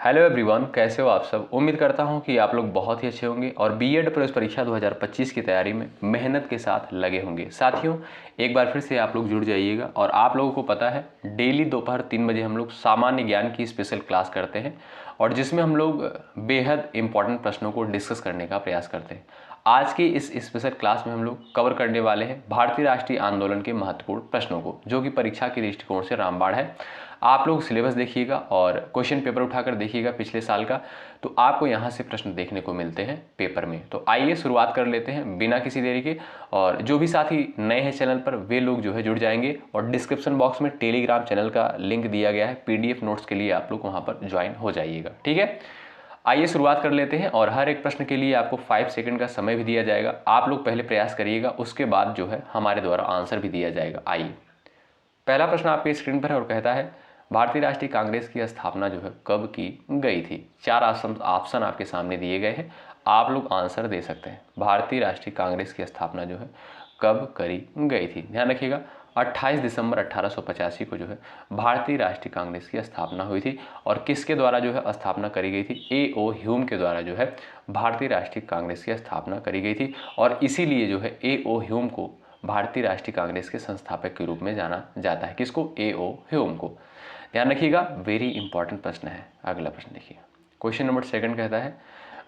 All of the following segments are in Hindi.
हेलो एवरीवन, कैसे हो आप सब। उम्मीद करता हूं कि आप लोग बहुत ही अच्छे होंगे और बीएड प्रवेश परीक्षा 2025 की तैयारी में मेहनत के साथ लगे होंगे। साथियों, एक बार फिर से आप लोग जुड़ जाइएगा और आप लोगों को पता है डेली दोपहर 3 बजे हम लोग सामान्य ज्ञान की स्पेशल क्लास करते हैं और जिसमें हम लोग बेहद इंपॉर्टेंट प्रश्नों को डिस्कस करने का प्रयास करते हैं। आज की इस स्पेशल क्लास में हम लोग कवर करने वाले हैं भारतीय राष्ट्रीय आंदोलन के महत्वपूर्ण प्रश्नों को, जो कि परीक्षा के दृष्टिकोण से रामबाण है। आप लोग सिलेबस देखिएगा और क्वेश्चन पेपर उठाकर देखिएगा पिछले साल का, तो आपको यहाँ से प्रश्न देखने को मिलते हैं पेपर में। तो आइए शुरुआत कर लेते हैं बिना किसी देरी के। और जो भी साथी नए हैं चैनल पर, वे लोग जो है जुड़ जाएंगे और डिस्क्रिप्शन बॉक्स में टेलीग्राम चैनल का लिंक दिया गया है, पीडीएफ नोट्स के लिए आप लोग वहाँ पर ज्वाइन हो जाइएगा। ठीक है, आइए शुरुआत कर लेते हैं। और हर एक प्रश्न के लिए आपको 5 सेकंड का समय भी दिया जाएगा। आप लोग पहले प्रयास करिएगा, उसके बाद जो है हमारे द्वारा आंसर भी दिया जाएगा। आइए, पहला प्रश्न आपके स्क्रीन पर है और कहता है भारतीय राष्ट्रीय कांग्रेस की स्थापना जो है कब की गई थी। 4 ऑप्शन आपके सामने दिए गए हैं, आप लोग आंसर दे सकते हैं। भारतीय राष्ट्रीय कांग्रेस की स्थापना जो है कब करी गई थी। ध्यान रखिएगा, 28 दिसंबर 1885 को जो है भारतीय राष्ट्रीय कांग्रेस की स्थापना हुई थी। और किसके द्वारा जो है स्थापना करी गई थी? ए.ओ. ह्यूम के द्वारा जो है भारतीय राष्ट्रीय कांग्रेस की स्थापना करी गई थी। और इसीलिए जो है ए.ओ. ह्यूम को भारतीय राष्ट्रीय कांग्रेस के संस्थापक के रूप में जाना जाता है। किसको? ए.ओ. ह्यूम को। ध्यान रखिएगा, वेरी इंपॉर्टेंट प्रश्न है। अगला प्रश्न देखिए, क्वेश्चन नंबर 2 कहता है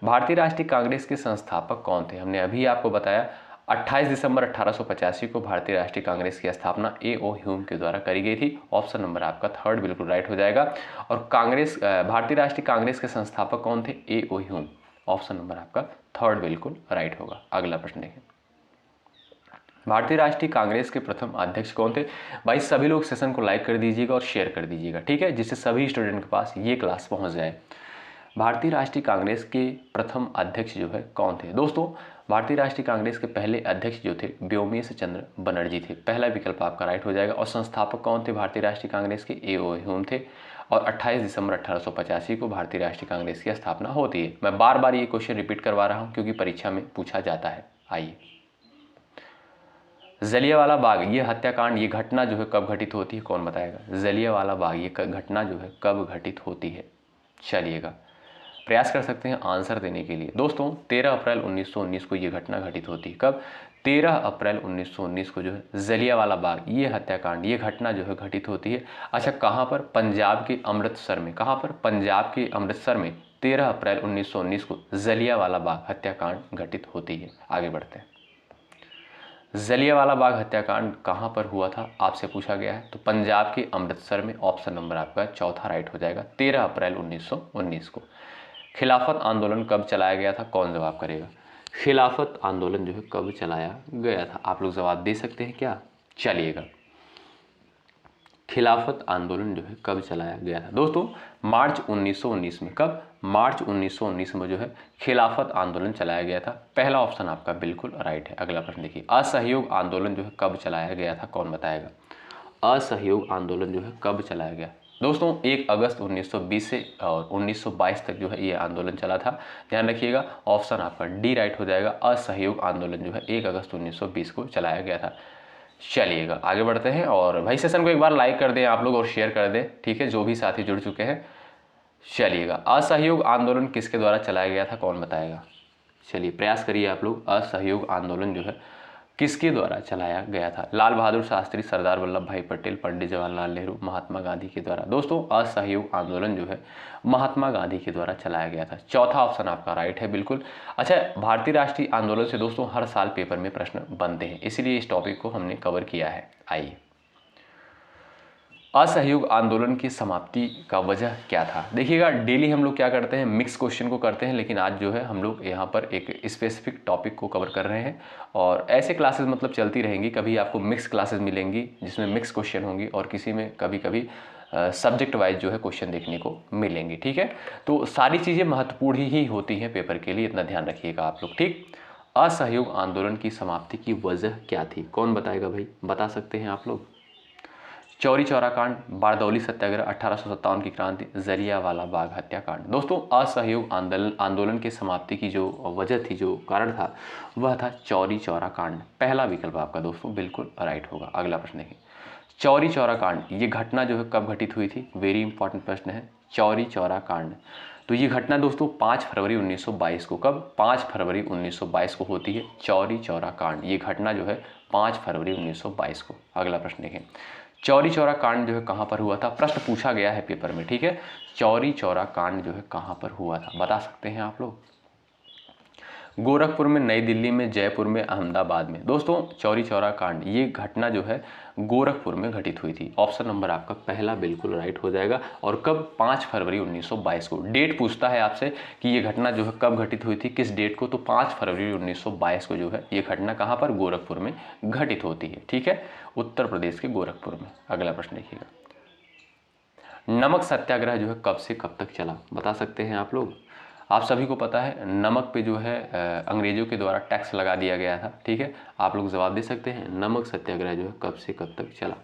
भारतीय राष्ट्रीय कांग्रेस के संस्थापक कौन थे। हमने अभी आपको बताया 28 दिसंबर 1885 को भारतीय राष्ट्रीय कांग्रेस की स्थापना ए.ओ. ह्यूम के द्वारा करी गई थी। ऑप्शन नंबर आपका 3 बिल्कुल राइट हो जाएगा। और भारतीय राष्ट्रीय कांग्रेस के संस्थापक कौन थे? ए.ओ. ह्यूम। ऑप्शन नंबर आपका 3 बिल्कुल राइट होगा। अगला प्रश्न देखिए, भारतीय राष्ट्रीय कांग्रेस के प्रथम अध्यक्ष कौन थे। भाई सभी लोग सेशन को लाइक कर दीजिएगा और शेयर कर दीजिएगा, ठीक है, जिससे सभी स्टूडेंट के पास ये क्लास पहुंच जाए। भारतीय राष्ट्रीय कांग्रेस के प्रथम अध्यक्ष जो है कौन थे। दोस्तों, भारतीय राष्ट्रीय कांग्रेस के पहले अध्यक्ष जो थे व्योमेश चंद्र बनर्जी थे। पहला विकल्प आपका राइट हो जाएगा। और संस्थापक कौन थे भारतीय राष्ट्रीय कांग्रेस के? ए.ओ. ह्यूम थे। और 28 दिसंबर 1885 को भारतीय राष्ट्रीय कांग्रेस की स्थापना होती है। मैं बार बार ये क्वेश्चन रिपीट करवा रहा हूँ क्योंकि परीक्षा में पूछा जाता है। आइए, जलियांवाला बाग ये हत्याकांड, ये घटना जो है कब घटित होती है, कौन बताएगा? जलियांवाला बाग ये घटना जो है कब घटित होती है? चलिएगा, प्रयास कर सकते हैं आंसर देने के लिए। दोस्तों, 13 अप्रैल 1919 को ये घटना घटित होती है। कब? 13 अप्रैल 1919 को जो है जलियांवाला बाग ये हत्याकांड, ये घटना जो है घटित होती है। अच्छा, कहाँ पर? पंजाब के अमृतसर में। कहाँ पर? पंजाब के अमृतसर में 13 अप्रैल 1919 को जलियांवाला बाग हत्याकांड घटित होती है। आगे बढ़ते हैं, जलियांवाला बाग हत्याकांड कहाँ पर हुआ था आपसे पूछा गया है, तो पंजाब के अमृतसर में। ऑप्शन नंबर आपका 4 राइट हो जाएगा, 13 अप्रैल 1919 को। खिलाफत आंदोलन कब चलाया गया था, कौन जवाब करेगा? खिलाफत आंदोलन जो है कब चलाया गया था, आप लोग जवाब दे सकते हैं क्या? चलिएगा, खिलाफत आंदोलन जो है कब चलाया गया था। दोस्तों, मार्च 1919 में। कब? मार्च 1919 में जो है खिलाफत आंदोलन चलाया गया था। पहला ऑप्शन आपका बिल्कुल राइट है। अगला प्रश्न देखिए, असहयोग आंदोलन जो है कब चलाया गया था, कौन बताएगा? असहयोग आंदोलन जो है कब चलाया गया? दोस्तों, 1 अगस्त 1920 से और 1922 तक जो है ये आंदोलन चला था। ध्यान रखिएगा, ऑप्शन आपका डी राइट हो जाएगा। असहयोग आंदोलन जो है 1 अगस्त 1920 को चलाया गया था। चलिएगा, आगे बढ़ते हैं। और भाई सेशन को एक बार लाइक कर दें आप लोग और शेयर कर दें, ठीक है, जो भी साथी जुड़ चुके हैं। चलिएगा, असहयोग आंदोलन किसके द्वारा चलाया गया था, कौन बताएगा? चलिए, प्रयास करिए आप लोग। असहयोग आंदोलन जो है किसके द्वारा चलाया गया था? लाल बहादुर शास्त्री, सरदार वल्लभ भाई पटेल, पंडित जवाहरलाल नेहरू, महात्मा गांधी के द्वारा। दोस्तों, असहयोग आंदोलन जो है महात्मा गांधी के द्वारा चलाया गया था। चौथा ऑप्शन आपका राइट है बिल्कुल। अच्छा, भारतीय राष्ट्रीय आंदोलन से दोस्तों हर साल पेपर में प्रश्न बनते हैं, इसीलिए इस टॉपिक को हमने कवर किया है। आइए, असहयोग आंदोलन की समाप्ति का वजह क्या था। देखिएगा, डेली हम लोग क्या करते हैं, मिक्स क्वेश्चन को करते हैं, लेकिन आज जो है हम लोग यहाँ पर एक स्पेसिफिक टॉपिक को कवर कर रहे हैं। और ऐसे क्लासेस मतलब चलती रहेंगी। कभी आपको मिक्स क्लासेस मिलेंगी जिसमें मिक्स क्वेश्चन होंगी और किसी में कभी कभी सब्जेक्ट वाइज जो है क्वेश्चन देखने को मिलेंगे, ठीक है। तो सारी चीज़ें महत्वपूर्ण ही होती हैं पेपर के लिए, इतना ध्यान रखिएगा आप लोग, ठीक। असहयोग आंदोलन की समाप्ति की वजह क्या थी, कौन बताएगा भाई? बता सकते हैं आप लोग? चौरी चौरा कांड, बारदौली सत्याग्रह, 1857 की क्रांति, जलियांवाला बाग हत्याकांड। दोस्तों, असहयोग आंदोलन के समाप्ति की जो वजह थी, जो कारण था, वह था चौरी चौरा कांड। पहला विकल्प आपका दोस्तों बिल्कुल राइट होगा। अगला प्रश्न देखिए, चौरी चौरा कांड, ये घटना जो है कब घटित हुई थी? वेरी इंपॉर्टेंट प्रश्न है, चौरी चौरा कांड। तो ये घटना दोस्तों 5 फरवरी 1922 को, कब? 5 फरवरी 1922 को होती है चौरी चौरा कांड। ये घटना जो है 5 फरवरी 1922 को। अगला प्रश्न देखें, चौरी चौरा कांड जो है कहाँ पर हुआ था? प्रश्न पूछा गया है पेपर में, ठीक है। चौरी चौरा कांड जो है कहाँ पर हुआ था, बता सकते हैं आप लोग? गोरखपुर में, नई दिल्ली में, जयपुर में, अहमदाबाद में। दोस्तों चौरी चौरा कांड ये घटना जो है गोरखपुर में घटित हुई थी। ऑप्शन नंबर आपका पहला बिल्कुल राइट हो जाएगा। और कब? 5 फरवरी 1922 को। डेट पूछता है आपसे कि ये घटना जो है कब घटित हुई थी, किस डेट को? तो 5 फरवरी 1922 को जो है ये घटना कहाँ पर? गोरखपुर में घटित होती है, ठीक है, उत्तर प्रदेश के गोरखपुर में। अगला प्रश्न देखिएगा, नमक सत्याग्रह जो है कब से कब तक चला, बता सकते हैं आप लोग? आप सभी को पता है नमक पे जो है अंग्रेजों के द्वारा टैक्स लगा दिया गया था, ठीक है। आप लोग जवाब दे सकते हैं, नमक सत्याग्रह जो है कब से कब तक चला?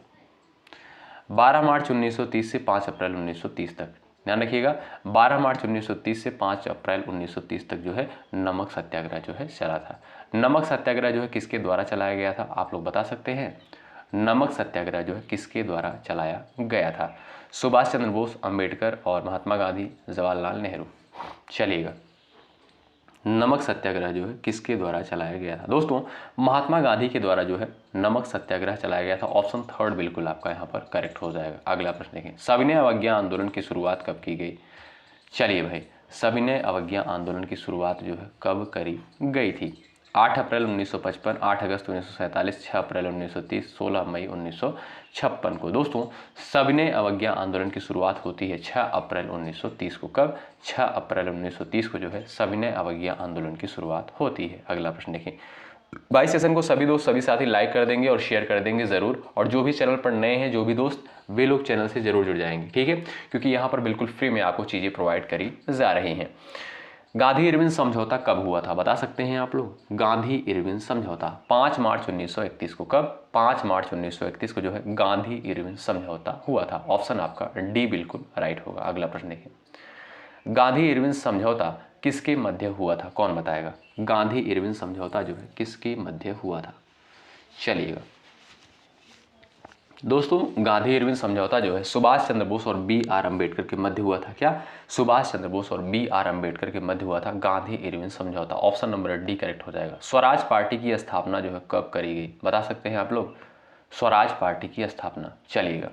12 मार्च 1930 से 5 अप्रैल 1930 तक। ध्यान रखिएगा, 12 मार्च 1930 से 5 अप्रैल 1930 तक जो है नमक सत्याग्रह जो है चला था। नमक सत्याग्रह जो है किसके द्वारा चलाया गया था, आप लोग बता सकते हैं? नमक सत्याग्रह जो है किसके द्वारा चलाया गया था? सुभाष चंद्र बोस, अंबेडकर और महात्मा गांधी, जवाहरलाल नेहरू। चलिएगा, नमक सत्याग्रह जो है किसके द्वारा चलाया गया था? दोस्तों महात्मा गांधी के द्वारा जो है नमक सत्याग्रह चलाया गया था। ऑप्शन थर्ड बिल्कुल आपका यहाँ पर करेक्ट हो जाएगा। अगला प्रश्न देखें, सविनय अवज्ञा आंदोलन की शुरुआत कब की गई? चलिए भाई, सविनय अवज्ञा आंदोलन की शुरुआत जो है कब करी गई थी? 8 अप्रैल 1955, 8 अगस्त 1947, 6 अप्रैल 1930, 16 मई 1956 को। दोस्तों सविनय अवज्ञा आंदोलन की शुरुआत होती है 6 अप्रैल 1930 को। कब? 6 अप्रैल 1930 को जो है सविनय अवज्ञा आंदोलन की शुरुआत होती है। अगला प्रश्न देखें, भाई सेशन को सभी दोस्त सभी साथी लाइक कर देंगे और शेयर कर देंगे ज़रूर। और जो भी चैनल पर नए हैं, जो भी दोस्त, वे लोग चैनल से ज़रूर जुड़ जाएंगे, ठीक है, क्योंकि यहाँ पर बिल्कुल फ्री में आपको चीज़ें प्रोवाइड करी जा रही हैं। गांधी इरविन समझौता कब हुआ था, बता सकते हैं आप लोग? गांधी इरविन समझौता 5 मार्च 1931 को। कब? 5 मार्च 1931 को जो है गांधी इरविन समझौता हुआ था। ऑप्शन आपका डी बिल्कुल राइट होगा। अगला प्रश्न देखिए, गांधी इरविन समझौता किसके मध्य हुआ था, कौन बताएगा? गांधी इरविन समझौता जो है किसके मध्य हुआ था? चलिएगा दोस्तों, गांधी इरविन समझौता जो है सुभाष चंद्र बोस और बी आर अम्बेडकर के मध्य हुआ था। क्या? सुभाष चंद्र बोस और बी आर अम्बेडकर के मध्य हुआ था गांधी इरविन समझौता। ऑप्शन नंबर डी करेक्ट हो जाएगा। स्वराज पार्टी की स्थापना जो है कब करी गई, बता सकते हैं आप लोग? स्वराज पार्टी की स्थापना, चलिएगा,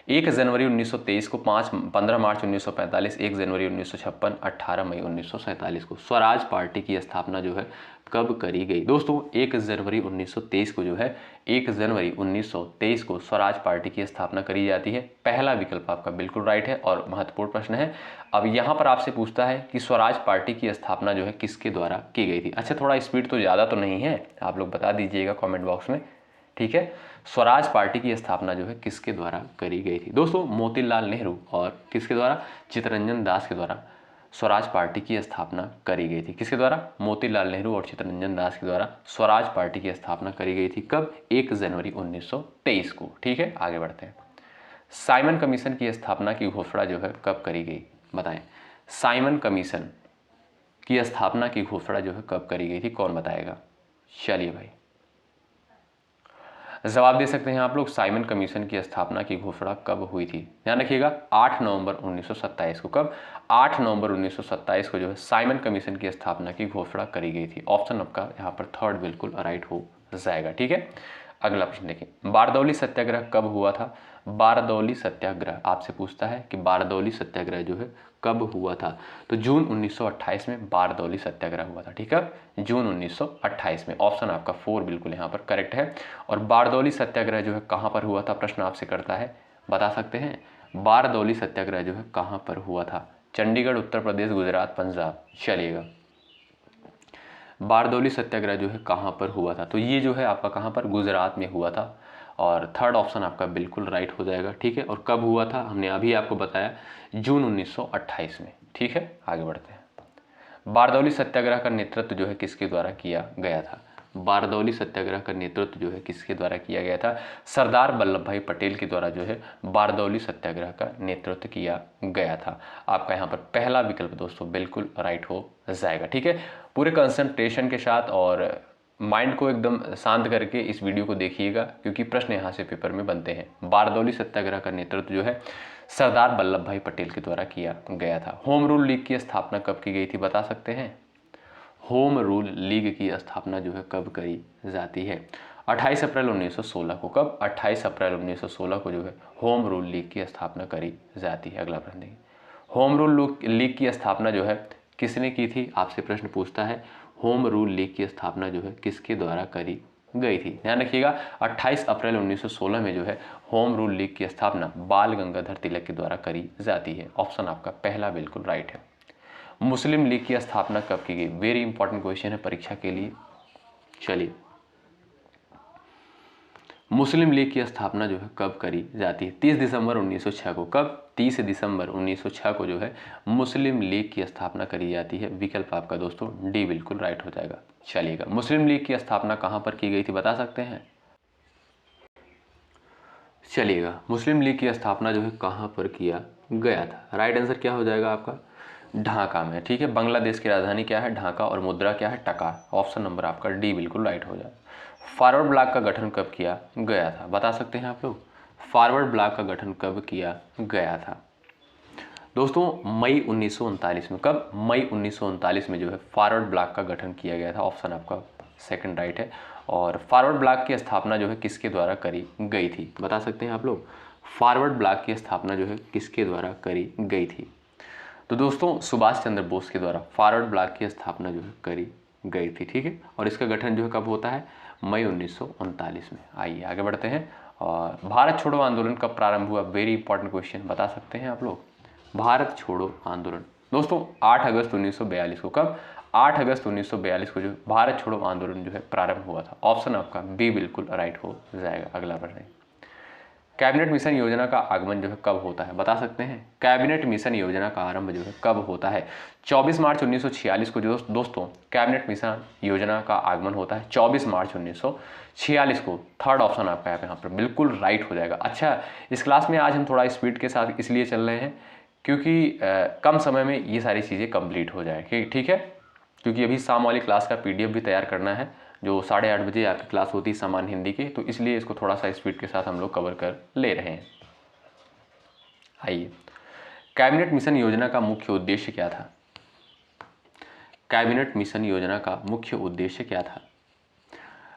1 जनवरी 1923 को, 15 मार्च 1945, 1 जनवरी 1956, 18 मई 1947 को स्वराज पार्टी की स्थापना जो है कब करी गई? दोस्तों 1 जनवरी 1923 को जो है 1 जनवरी 1923 को स्वराज पार्टी की स्थापना करी जाती है। पहला विकल्प आपका बिल्कुल राइट है और महत्वपूर्ण प्रश्न है। अब यहाँ पर आपसे पूछता है कि स्वराज पार्टी की स्थापना जो है किसके द्वारा की गई थी। अच्छा, थोड़ा स्पीड तो ज़्यादा तो नहीं है, आप लोग बता दीजिएगा कॉमेंट बॉक्स में, ठीक है। स्वराज पार्टी की स्थापना जो है किसके द्वारा करी गई थी? दोस्तों मोतीलाल नेहरू और किसके द्वारा? चित्तरंजन दास के द्वारा स्वराज पार्टी की स्थापना करी गई थी। किसके द्वारा? मोतीलाल नेहरू और चित्तरंजन दास के द्वारा स्वराज पार्टी की स्थापना करी गई थी। कब? 1 जनवरी 1923 को, ठीक है। आगे बढ़ते हैं, साइमन कमीशन की स्थापना की घोषणा जो है कब करी गई, बताएं? साइमन कमीशन की स्थापना की घोषणा जो है कब करी गई थी, कौन बताएगा? चलिए भाई, जवाब दे सकते हैं आप लोग, साइमन कमीशन की स्थापना की घोषणा कब हुई थी? ध्यान रखिएगा, 8 नवंबर 1927 को। कब? 8 नवंबर 1927 को जो है साइमन कमीशन की स्थापना की घोषणा करी गई थी। ऑप्शन आपका यहाँ पर थर्ड बिल्कुल राइट हो जाएगा, ठीक है। अगला प्रश्न देखिए, बारदौली सत्याग्रह कब हुआ था? बारदौली सत्याग्रह आपसे पूछता है कि बारदौली सत्याग्रह जो है कब हुआ था? तो जून 1928 में बारदौली सत्याग्रह हुआ था, ठीक है, जून 1928 में। ऑप्शन आपका 4 बिल्कुल यहाँ पर करेक्ट है। और बारदौली सत्याग्रह जो है कहाँ पर हुआ था, प्रश्न आपसे करता है, बता सकते हैं? बारदौली सत्याग्रह जो है कहाँ पर हुआ था? चंडीगढ़, उत्तर प्रदेश, गुजरात, पंजाब। चलिएगा, बारदौली सत्याग्रह जो है कहाँ पर हुआ था? तो ये जो है आपका कहाँ पर? गुजरात में हुआ था। और थर्ड ऑप्शन आपका बिल्कुल राइट हो जाएगा, ठीक है। और कब हुआ था हमने अभी आपको बताया, जून 1928 में, ठीक है। आगे बढ़ते हैं, बारदौली सत्याग्रह का नेतृत्व जो है किसके द्वारा किया गया था? बारदौली सत्याग्रह का नेतृत्व जो है किसके द्वारा किया गया था? सरदार वल्लभ भाई पटेल के द्वारा जो है बारदौली सत्याग्रह का नेतृत्व किया गया था। आपका यहाँ पर पहला विकल्प दोस्तों बिल्कुल राइट हो जाएगा, ठीक है। पूरे कंसंट्रेशन के साथ और माइंड को एकदम शांत करके इस वीडियो को देखिएगा, क्योंकि प्रश्न यहाँ से पेपर में बनते हैं। बारदौली सत्याग्रह का नेतृत्व जो है सरदार वल्लभ भाई पटेल के द्वारा किया गया था। होम रूल लीग की स्थापना कब की गई थी, बता सकते हैं? होम रूल लीग की स्थापना जो है कब करी जाती है? 28 अप्रैल 1916 को। कब? 28 अप्रैल 1916 को जो है होम रूल लीग की स्थापना करी जाती है। अगला प्रश्न देखिए, होम रूल लीग की स्थापना जो है किसने की थी? आपसे प्रश्न पूछता है होम रूल लीग की स्थापना जो है किसके द्वारा करी गई थी? ध्यान रखिएगा 28 अप्रैल 1916 में जो है होम रूल लीग की स्थापना बाल गंगाधर तिलक के द्वारा करी जाती है। ऑप्शन आपका पहला बिल्कुल राइट है। मुस्लिम लीग की स्थापना कब की गई? वेरी इंपॉर्टेंट क्वेश्चन है परीक्षा के लिए। चलिए, मुस्लिम लीग की स्थापना जो है कब करी जाती है? 30 दिसंबर 1906 को। कब? 30 दिसंबर 1906 को जो है मुस्लिम लीग की स्थापना करी जाती है। विकल्प आपका दोस्तों डी बिल्कुल राइट हो जाएगा। चलिएगा, मुस्लिम लीग की स्थापना कहां पर की गई थी, बता सकते हैं? चलिएगा, मुस्लिम लीग की स्थापना जो है कहां पर किया गया था? राइट आंसर क्या हो जाएगा आपका? ढाका में। ठीक है, बांग्लादेश की राजधानी क्या है? ढाका। और मुद्रा क्या है? टका। ऑप्शन नंबर आपका डी बिल्कुल राइट हो जाएगा। फॉरवर्ड ब्लॉक का गठन कब किया गया था, बता सकते हैं आप लोग? फॉरवर्ड ब्लॉक का गठन कब किया गया था? दोस्तों मई 1939 में। कब? मई 1939 में जो है फॉरवर्ड ब्लॉक का गठन किया गया था। ऑप्शन आपका सेकंड राइट है। और फॉरवर्ड ब्लॉक की स्थापना जो है किसके द्वारा करी गई थी, बता सकते हैं आप लोग? फॉरवर्ड ब्लॉक की स्थापना जो है किसके द्वारा करी गई थी? तो दोस्तों सुभाष चंद्र बोस के द्वारा फॉरवर्ड ब्लॉक की स्थापना जो है करी गई थी। ठीक है, और इसका गठन जो है कब होता है? मई 1939 में। आइए आगे बढ़ते हैं। और भारत छोड़ो आंदोलन कब प्रारंभ हुआ? वेरी इंपॉर्टेंट क्वेश्चन, बता सकते हैं आप लोग? भारत छोड़ो आंदोलन दोस्तों 8 अगस्त 1942 को। कब? 8 अगस्त 1942 को जो भारत छोड़ो आंदोलन जो है प्रारंभ हुआ था। ऑप्शन आपका बी बिल्कुल राइट हो जाएगा। अगला प्रश्न, कैबिनेट मिशन योजना का आगमन जो है कब होता है, बता सकते हैं? कैबिनेट मिशन योजना का आरंभ जो है कब होता है? 24 मार्च 1946 को जो दोस्तों कैबिनेट मिशन योजना का आगमन होता है 24 मार्च 1946 को। थर्ड ऑप्शन आपका यहाँ पर बिल्कुल राइट हो जाएगा। अच्छा, इस क्लास में आज हम थोड़ा स्पीड के साथ इसलिए चल रहे हैं क्योंकि कम समय में ये सारी चीज़ें कंप्लीट हो जाए। ठीक है, क्योंकि अभी शाम वाली क्लास का PDF भी तैयार करना है, जो 8:30 बजे आपकी क्लास होती है सामान्य हिंदी की, तो इसलिए इसको थोड़ा सा स्पीड के साथ हम लोग कवर कर ले रहे हैं। आइए, कैबिनेट मिशन योजना का मुख्य उद्देश्य क्या था? कैबिनेट मिशन योजना का मुख्य उद्देश्य क्या था?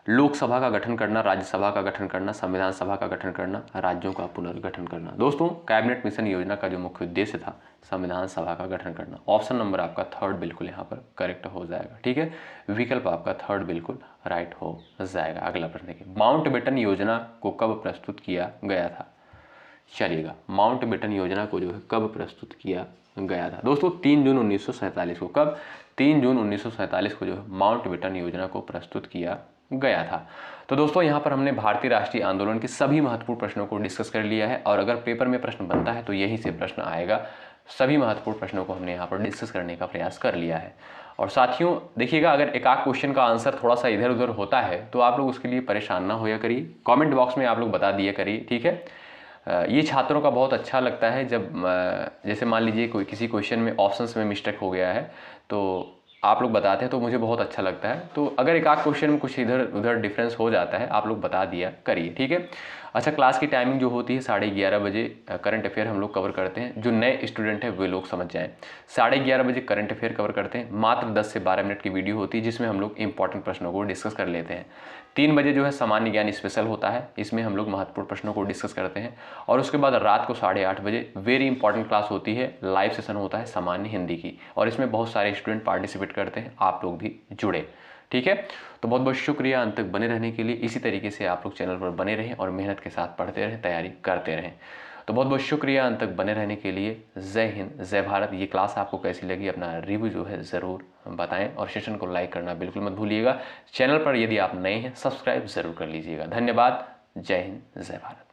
लोकसभा का गठन करना, राज्यसभा का गठन करना, संविधान सभा का गठन करना, राज्यों का पुनर्गठन करना। दोस्तों कैबिनेट मिशन योजना का जो मुख्य उद्देश्य था संविधान सभा का गठन करना। ऑप्शन नंबर आपका थर्ड बिल्कुल यहाँ पर करेक्ट हो जाएगा। ठीक है, विकल्प आपका थर्ड बिल्कुल राइट हो जाएगा। अगला प्रश्न देखिए, माउंटबेटन योजना को कब प्रस्तुत किया गया था? चलिएगा, माउंटबेटन योजना को जो है कब प्रस्तुत किया गया था? दोस्तों 3 जून 1947 को। कब? 3 जून 1947 को जो है माउंटबेटन योजना को प्रस्तुत किया गया था। तो दोस्तों यहाँ पर हमने भारतीय राष्ट्रीय आंदोलन के सभी महत्वपूर्ण प्रश्नों को डिस्कस कर लिया है, और अगर पेपर में प्रश्न बनता है तो यहीं से प्रश्न आएगा। सभी महत्वपूर्ण प्रश्नों को हमने यहाँ पर डिस्कस करने का प्रयास कर लिया है। और साथियों देखिएगा, अगर एक आध क्वेश्चन का आंसर थोड़ा सा इधर उधर होता है तो आप लोग उसके लिए परेशान ना होया करिए, कमेंट बॉक्स में आप लोग बता दिया करिए। ठीक है, ये छात्रों का बहुत अच्छा लगता है जब जैसे मान लीजिए कोई किसी क्वेश्चन में ऑप्शंस में मिस्टेक हो गया है तो आप लोग बताते हैं, तो मुझे बहुत अच्छा लगता है। तो अगर एक आध क्वेश्चन में कुछ इधर उधर डिफरेंस हो जाता है आप लोग बता दिया करिए। ठीक है, अच्छा, क्लास की टाइमिंग जो होती है 11:30 बजे करंट अफेयर हम लोग कवर करते हैं। जो नए स्टूडेंट हैं वे लोग समझ जाएं, 11:30 बजे करंट अफेयर कवर करते हैं। मात्र 10 से 12 मिनट की वीडियो होती है जिसमें हम लोग इंपॉर्टेंट प्रश्नों को डिस्कस कर लेते हैं। 3 बजे जो है सामान्य ज्ञान स्पेशल होता है, इसमें हम लोग महत्वपूर्ण प्रश्नों को डिस्कस करते हैं। और उसके बाद रात को 8:30 बजे वेरी इंपॉर्टेंट क्लास होती है, लाइव सेशन होता है सामान्य हिंदी की, और इसमें बहुत सारे स्टूडेंट पार्टिसिपेट करते हैं, आप लोग भी जुड़े। ठीक है, तो बहुत बहुत शुक्रिया अंत तक बने रहने के लिए। इसी तरीके से आप लोग चैनल पर बने रहें और मेहनत के साथ पढ़ते रहें, तैयारी करते रहें। तो बहुत बहुत शुक्रिया अंत तक बने रहने के लिए। जय हिंद, जय भारत। ये क्लास आपको कैसी लगी अपना रिव्यू जो है ज़रूर बताएं, और सेशन को लाइक करना बिल्कुल मत भूलिएगा। चैनल पर यदि आप नए हैं सब्सक्राइब ज़रूर कर लीजिएगा। धन्यवाद। जय हिंद, जय भारत।